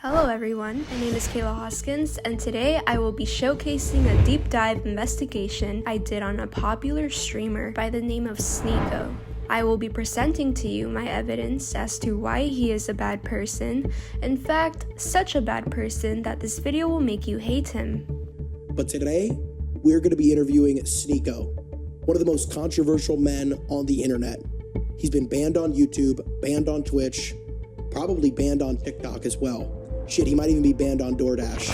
Hello everyone, my name is Kayla Hoskins, and today I will be showcasing a deep dive investigation I did on a popular streamer by the name of Sneako. I will be presenting to you my evidence as to why he is a bad person, in fact, such a bad person that this video will make you hate him. But today, we're going to be interviewing Sneako, one of the most controversial men on the internet. He's been banned on YouTube, banned on Twitch, probably banned on TikTok as well. Shit, he might even be banned on DoorDash.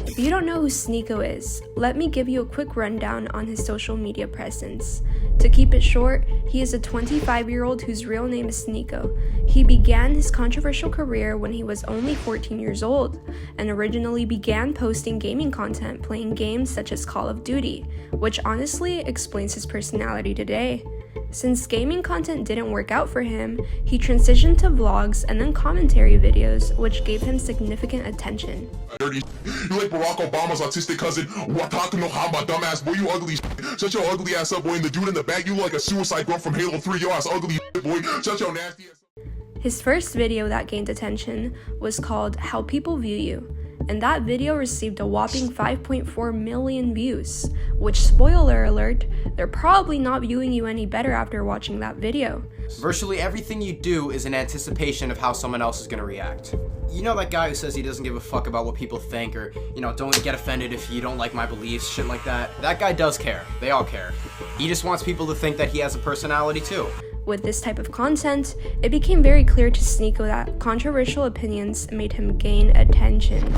If you don't know who Sneako is, let me give you a quick rundown on his social media presence. To keep it short, he is a 25-year-old whose real name is Sneako. He began his controversial career when he was only 14 years old, and originally began posting gaming content playing games such as Call of Duty, which honestly explains his personality today. Since gaming content didn't work out for him, he transitioned to vlogs and then commentary videos, which gave him significant attention. Dirty. You like Barack Obama's autistic cousin? Wataka no hama, dumbass boy, you ugly. Shut your ugly ass up, boy. And the dude in the back, you like a suicide girl from Halo 3, your ass ugly boy. Shut your nasty ass up. His first video that gained attention was called How People View You, and that video received a whopping 5.4 million views, which, spoiler alert, they're probably not viewing you any better after watching that video. Virtually everything you do is in anticipation of how someone else is gonna react. You know that guy who says he doesn't give a fuck about what people think, or, don't get offended if you don't like my beliefs, shit like that? That guy does care. They all care. He just wants people to think that he has a personality too. With this type of content, it became very clear to Sneako that controversial opinions made him gain attention.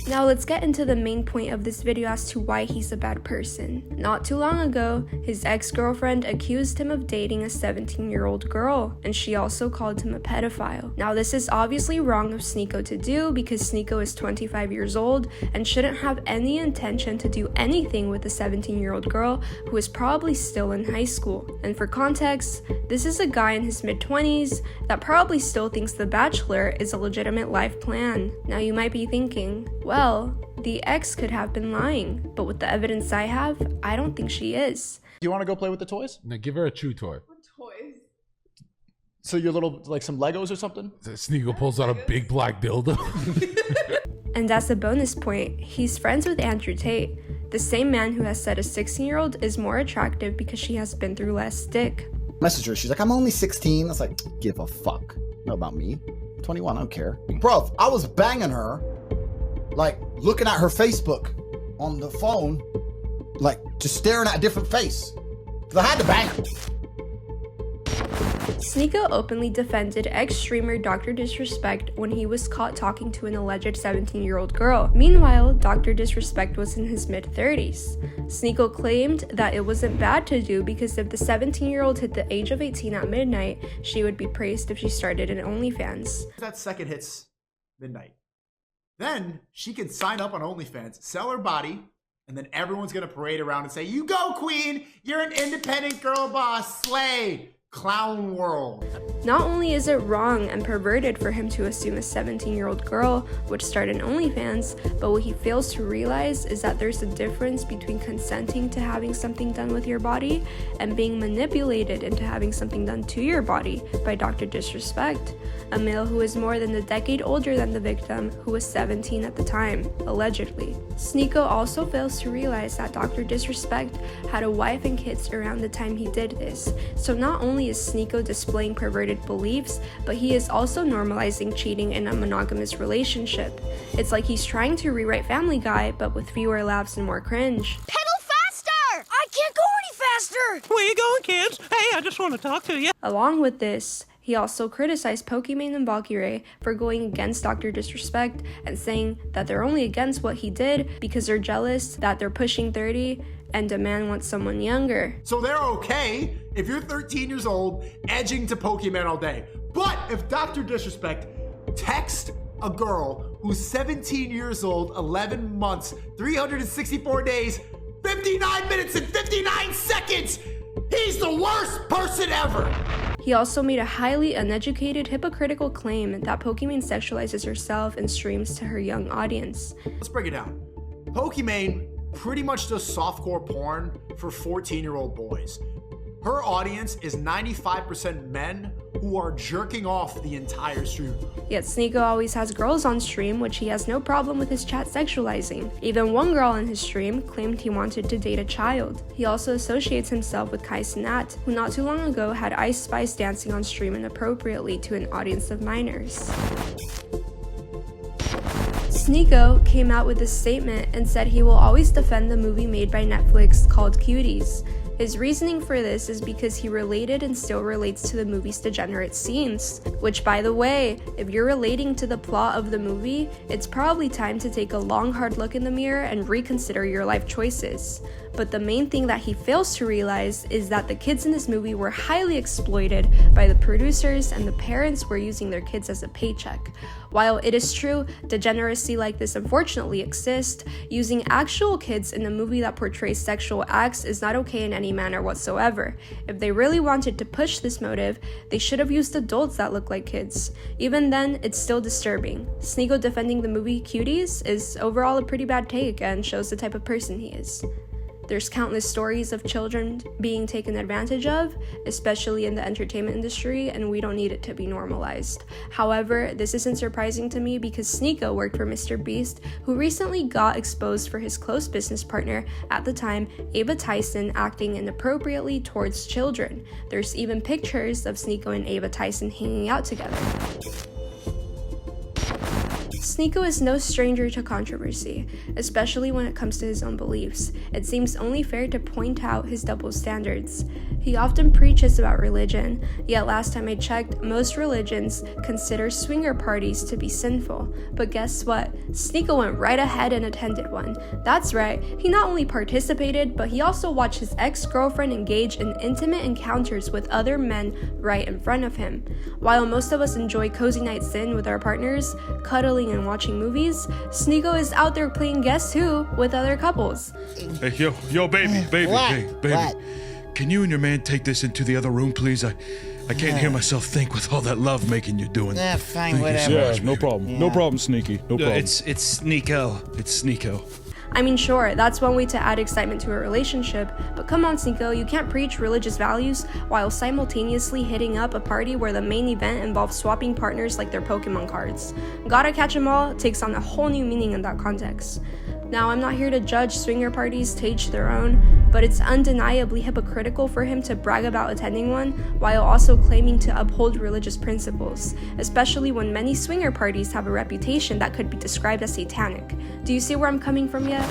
Now let's get into the main point of this video as to why he's a bad person. Not too long ago, his ex-girlfriend accused him of dating a 17-year-old girl, and she also called him a pedophile. Now this is obviously wrong of Sneako to do because Sneako is 25 years old and shouldn't have any intention to do anything with a 17-year-old girl who is probably still in high school. And for context, this is a guy in his mid-20s that probably still thinks The Bachelor is a legitimate life plan. Now you might be thinking, well, the ex could have been lying, but with the evidence I have, I don't think she is. Do you want to go play with the toys? No, give her a chew toy. What toys? So your little, like some Legos or something? Sneako pulls out a big black dildo. And as a bonus point, he's friends with Andrew Tate, the same man who has said a 16-year-old is more attractive because she has been through less dick. Message her, she's like, I'm only 16. I was like, give a fuck. Know about me. 21, I don't care. Bro, I was banging her, like looking at her Facebook on the phone, like just staring at a different face. Cause I had to bang her. Sneako openly defended ex-streamer Dr. Disrespect when he was caught talking to an alleged 17-year-old girl. Meanwhile, Dr. Disrespect was in his mid-30s. Sneako claimed that it wasn't bad to do because if the 17-year-old hit the age of 18 at midnight, she would be praised if she started an OnlyFans. That second hits midnight. Then she can sign up on OnlyFans, sell her body, and then everyone's gonna parade around and say, you go, queen! You're an independent girl boss, slay! Clown world. Not only is it wrong and perverted for him to assume a 17-year-old girl would start an OnlyFans, but what he fails to realize is that there's a difference between consenting to having something done with your body and being manipulated into having something done to your body by Dr. Disrespect, a male who is more than a decade older than the victim, who was 17 at the time, allegedly. Sneako also fails to realize that Dr. Disrespect had a wife and kids around the time he did this, so not only is Sneako displaying perverted beliefs, but he is also normalizing cheating in a monogamous relationship. It's like he's trying to rewrite Family Guy, but with fewer laughs and more cringe. Pedal faster! I can't go any faster! Where you going, kids? Hey, I just want to talk to you. Along with this, he also criticized Pokimane and Valkyrie for going against Dr. Disrespect and saying that they're only against what he did because they're jealous that they're pushing 30 and a man wants someone younger. So they're okay if you're 13 years old, edging to Pokemon all day. But if Dr. Disrespect texts a girl who's 17 years old, 11 months, 364 days, 59 minutes and 59 seconds, he's the worst person ever! He also made a highly uneducated, hypocritical claim that Pokimane sexualizes herself and streams to her young audience. Let's break it down. Pokimane pretty much does softcore porn for 14-year-old boys. Her audience is 95% men who are jerking off the entire stream. Yet Sneako always has girls on stream, which he has no problem with his chat sexualizing. Even one girl in his stream claimed he wanted to date a child. He also associates himself with Kai Cenat, who not too long ago had Ice Spice dancing on stream inappropriately to an audience of minors. Sneako came out with this statement and said he will always defend the movie made by Netflix called Cuties. His reasoning for this is because he related and still relates to the movie's degenerate scenes. Which, by the way, if you're relating to the plot of the movie, it's probably time to take a long hard look in the mirror and reconsider your life choices. But the main thing that he fails to realize is that the kids in this movie were highly exploited by the producers, and the parents were using their kids as a paycheck. While it is true, degeneracy like this unfortunately exists, using actual kids in a movie that portrays sexual acts is not okay in any manner whatsoever. If they really wanted to push this motive, they should have used adults that look like kids. Even then, it's still disturbing. Sneako defending the movie Cuties is overall a pretty bad take and shows the type of person he is. There's countless stories of children being taken advantage of, especially in the entertainment industry, and we don't need it to be normalized. However, this isn't surprising to me because Sneako worked for Mr. Beast, who recently got exposed for his close business partner, at the time, Ava Tyson, acting inappropriately towards children. There's even pictures of Sneako and Ava Tyson hanging out together. Sneako is no stranger to controversy, especially when it comes to his own beliefs. It seems only fair to point out his double standards. He often preaches about religion, yet last time I checked, most religions consider swinger parties to be sinful. But guess what? Sneako went right ahead and attended one. That's right, he not only participated, but he also watched his ex-girlfriend engage in intimate encounters with other men right in front of him. While most of us enjoy cozy nights in with our partners, cuddling and watching movies, Sneako is out there playing Guess Who with other couples. Hey, yo, baby, baby. Can you and your man take this into the other room, please? I can't hear myself think with all that love making you're doing. Yeah, fine, Thank whatever. You so much, No baby. problem. Yeah. No problem, Sneaky. No problem. It's Sneako. It's Sneako. I mean, sure, that's one way to add excitement to a relationship, but come on, Sneako, you can't preach religious values while simultaneously hitting up a party where the main event involves swapping partners like their Pokemon cards. Gotta catch 'em all takes on a whole new meaning in that context. Now, I'm not here to judge swinger parties, to each their own, but it's undeniably hypocritical for him to brag about attending one while also claiming to uphold religious principles, especially when many swinger parties have a reputation that could be described as satanic. Do you see where I'm coming from yet?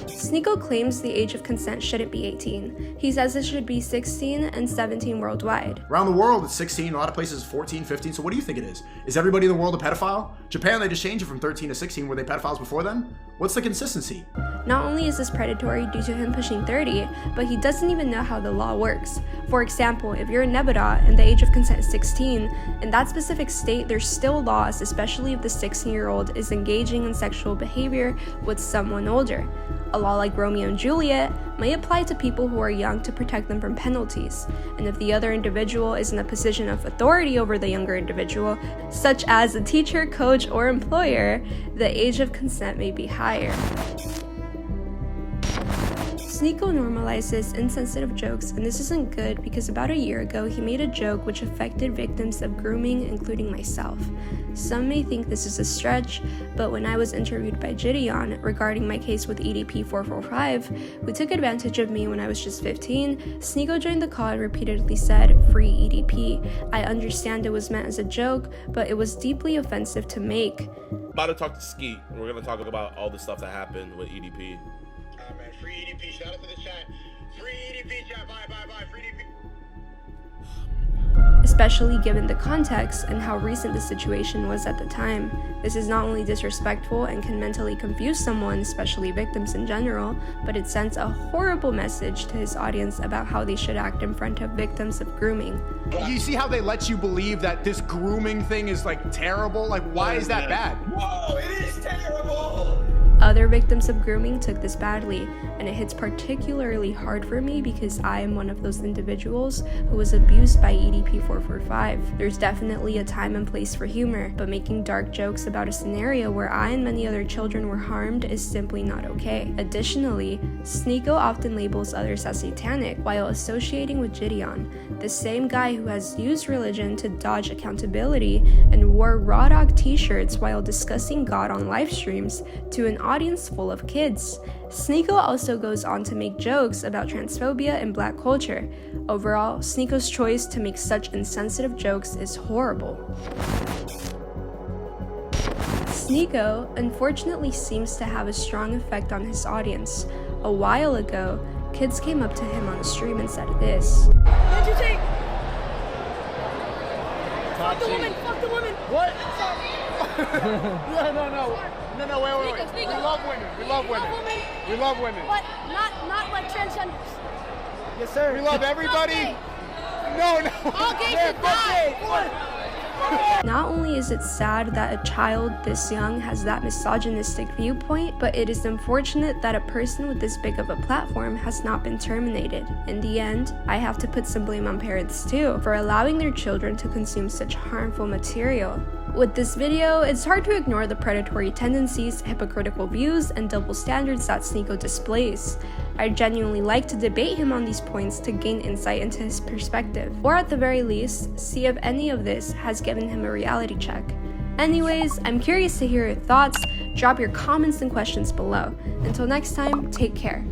Sneako claims the age of consent shouldn't be 18. He says it should be 16 and 17 worldwide. Around the world, it's 16. A lot of places, 14, 15. So what do you think it is? Is everybody in the world a pedophile? Japan, they just changed it from 13 to 16. Were they pedophiles before then? What's the consistency? Not only is this predatory due to him pushing 30, but he doesn't even know how the law works. For example, if you're in Nevada and the age of consent is 16, in that specific state, there's still laws, especially if the 16-year-old is engaging in sexual behavior with someone older. A law like Romeo and Juliet may apply to people who are young to protect them from penalties, and if the other individual is in a position of authority over the younger individual, such as a teacher, coach, or employer, the age of consent may be higher. Sneako normalizes insensitive jokes, and this isn't good because about a year ago he made a joke which affected victims of grooming, including myself. Some may think this is a stretch, but when I was interviewed by Gideon regarding my case with EDP 445, who took advantage of me when I was just 15, Sneako joined the call and repeatedly said, "Free EDP." I understand it was meant as a joke, but it was deeply offensive to make. About to talk to Skeet, and we're gonna talk about all the stuff that happened with EDP. Man, free EDP, shout out to the chat. Free EDP, chat, bye, free EDP. Especially given the context and how recent the situation was at the time. This is not only disrespectful and can mentally confuse someone, especially victims in general, but it sends a horrible message to his audience about how they should act in front of victims of grooming. You see how they let you believe that this grooming thing is like terrible? Like, why is that bad? Whoa, it is terrible! Other victims of grooming took this badly, and it hits particularly hard for me because I am one of those individuals who was abused by EDP445. There's definitely a time and place for humor, but making dark jokes about a scenario where I and many other children were harmed is simply not okay. Additionally, Sneako often labels others as satanic while associating with Gideon, the same guy who has used religion to dodge accountability and wore raw dog t-shirts while discussing God on live streams to an audience full of kids. Sneako also goes on to make jokes about transphobia and black culture. Overall, Sneako's choice to make such insensitive jokes is horrible. Sneako unfortunately seems to have a strong effect on his audience. A while ago, kids came up to him on the stream and said this. What'd you take? Fuck the woman, fuck the woman. What? No, wait. Sneako. We love women. We love women. We love women. But not like transgenders. Yes, sir. We love everybody. No. All gays should die. Not only is it sad that a child this young has that misogynistic viewpoint, but it is unfortunate that a person with this big of a platform has not been terminated. In the end, I have to put some blame on parents too, for allowing their children to consume such harmful material. With this video, it's hard to ignore the predatory tendencies, hypocritical views, and double standards that Sneako displays. I genuinely like to debate him on these points to gain insight into his perspective, or at the very least, see if any of this has given him a reality check. Anyways, I'm curious to hear your thoughts. Drop your comments and questions below. Until next time, take care.